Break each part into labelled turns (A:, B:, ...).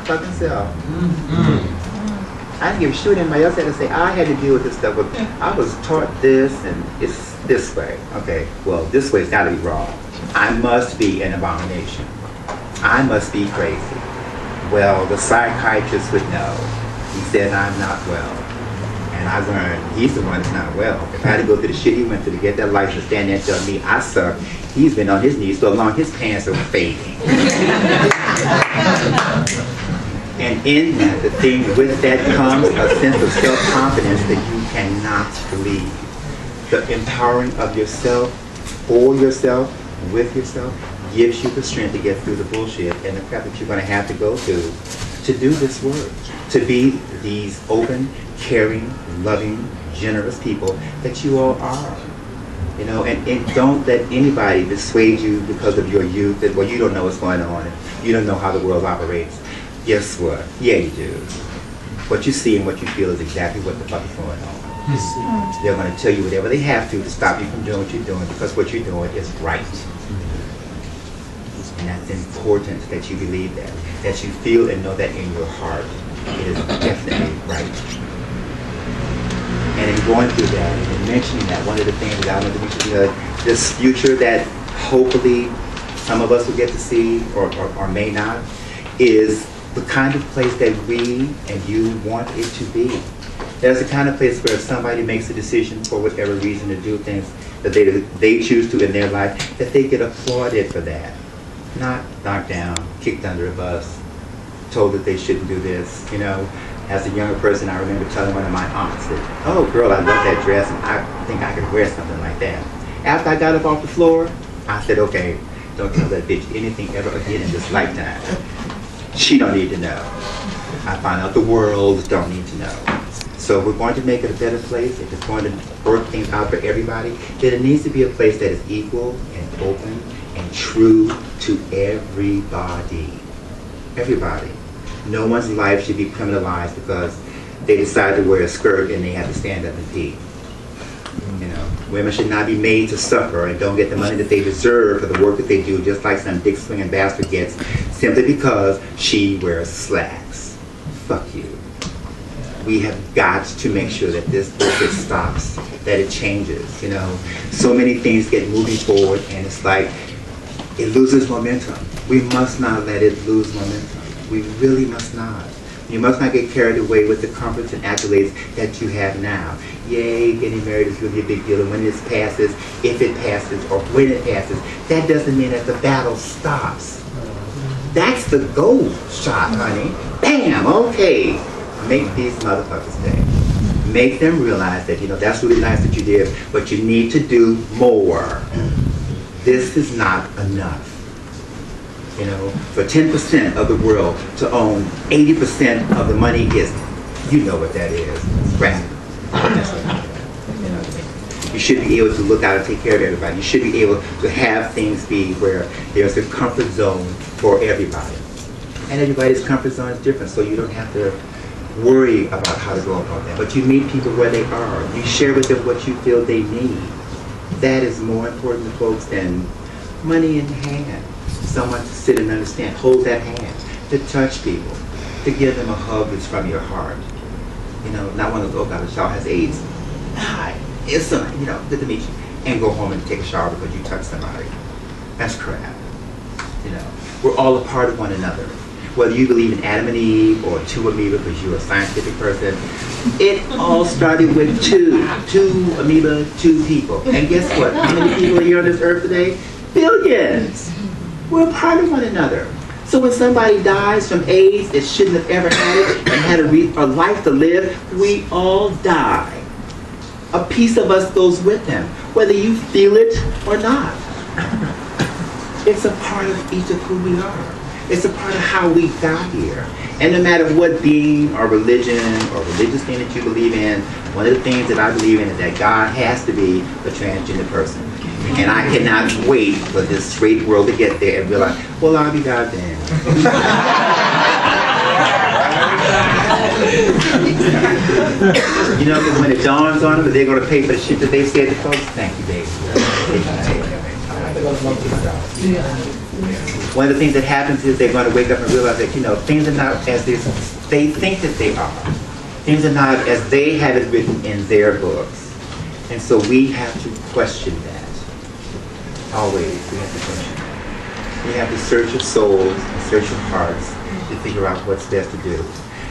A: fucking self. I didn't give a shit what anybody else had to say. I had to deal with this stuff. But I was taught this, and it's this way. Okay, well, this way's got to be wrong. I must be an abomination. I must be crazy. Well, the psychiatrist would know. He said I'm not well. And I learned he's the one that's not well. If I had to go through the shit he went through to get that license, stand there and tell me I suck, he's been on his knees so long his pants are fading. And in that, the thing with that comes a sense of self-confidence that you cannot believe. The empowering of yourself, for yourself, with yourself, gives you the strength to get through the bullshit and the crap that you're going to have to go through to do this work. To be these open, caring, loving, generous people that you all are. You know, and don't let anybody dissuade you because of your youth that, well, you don't know what's going on, and you don't know how the world operates. Guess what? Yeah, you do. What you see and what you feel is exactly what the fuck is going on. They're going to tell you whatever they have to stop you from doing what you're doing because what you're doing is right. And that's important that you believe that you feel and know that in your heart. It is definitely right. And in going through that and in mentioning that, one of the things that I want to mention, this future that hopefully some of us will get to see or may not, is the kind of place that we and you want it to be. There's the kind of place where if somebody makes a decision for whatever reason to do things that they choose to in their life, that they get applauded for that. Not knocked down, kicked under a bus, told that they shouldn't do this. You know, as a younger person, I remember telling one of my aunts that, oh girl, I love that dress and I think I could wear something like that. After I got up off the floor, I said, okay, don't tell that bitch anything ever again in this lifetime. She don't need to know. I find out the world don't need to know. So if we're going to make it a better place, if it's going to work things out for everybody, then it needs to be a place that is equal and open and true to everybody. Everybody. No one's life should be criminalized because they decide to wear a skirt and they have to stand up and pee. You know, women should not be made to suffer and don't get the money that they deserve for the work that they do, just like some dick swinging bastard gets, simply because she wears slacks. Fuck you. We have got to make sure that this bullshit stops, that it changes, you know. So many things get moving forward and it's like, it loses momentum. We must not let it lose momentum. We really must not. You must not get carried away with the comforts and accolades that you have now. Yay, getting married is really a big deal, and when this passes, if it passes, or when it passes, that doesn't mean that the battle stops. That's the goal shot, honey. Bam, okay. Make these motherfuckers pay. Make them realize that, you know, that's really nice that you did, but you need to do more. This is not enough. You know, for 10% of the world to own 80% of the money is, you know what that is, scrap. That's what you know what I mean? You should be able to look out and take care of everybody. You should be able to have things be where there's a comfort zone for everybody. And everybody's comfort zone is different, so you don't have to worry about how to go about that. But you meet people where they are. You share with them what you feel they need. That is more important to folks than money in hand. Someone to sit and understand, hold that hand, to touch people, to give them a hug that's from your heart. You know, not one of those, oh God, the child has AIDS. Hi, it's something, you know, good to meet you. And go home and take a shower because you touched somebody. That's crap. You know, we're all a part of one another. Whether you believe in Adam and Eve or two amoeba because you're a scientific person, it all started with two amoeba, two people. And guess what? How many people are here on this earth today? Billions. We're a part of one another. So when somebody dies from AIDS that shouldn't have ever had it and had a life to live, we all die. A piece of us goes with them, whether you feel it or not. It's a part of each of who we are. It's a part of how we got here. And no matter what being or religion or religious thing that you believe in, one of the things that I believe in is that God has to be a transgender person. And I cannot wait for this straight world to get there and realize, well, I'll be goddamn. You know, because when it dawns on them that they're going to pay for the shit that they said to folks, thank you, baby. into yourself. One of the things that happens is they're going to wake up and realize that, things are not as they think that they are. Things are not as they have it written in their books. And so we have to question that. Always, we have to question that. We have to search your souls and search your hearts to figure out what's best to do.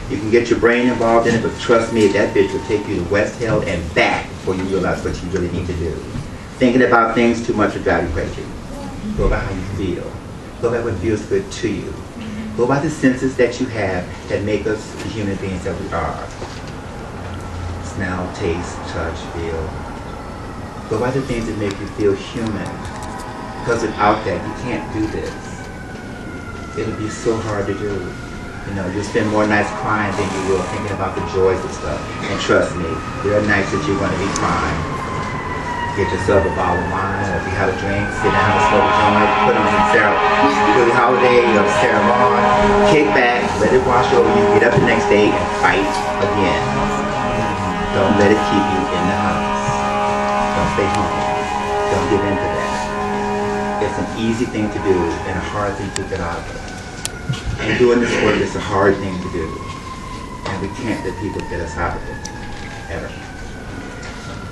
A: You can get your brain involved in it, but trust me, that bitch will take you to West Hell and back before you realize what you really need to do. Thinking about things too much will drive you crazy. Go by how you feel. Go by what feels good to you. Go by the senses that you have that make us the human beings that we are. Smell, taste, touch, feel. Go by the things that make you feel human. Because without that, you can't do this. It'll be so hard to do. You'll spend more nights crying than you will thinking about the joys of stuff. And trust me, there are nights that you're going to be crying. Get yourself a bottle of wine, or if you have a drink, sit down, smoke a joint, put on some Sarah, Billie Holiday, Sarah Vaughan, kick back, let it wash over you, get up the next day and fight again. Don't let it keep you in the house. Don't stay home. Don't give in to that. It's an easy thing to do and a hard thing to get out of. And doing this work is a hard thing to do. And we can't let people get us out of it, ever.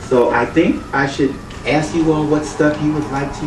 A: So I think I should ask you all what stuff you would like to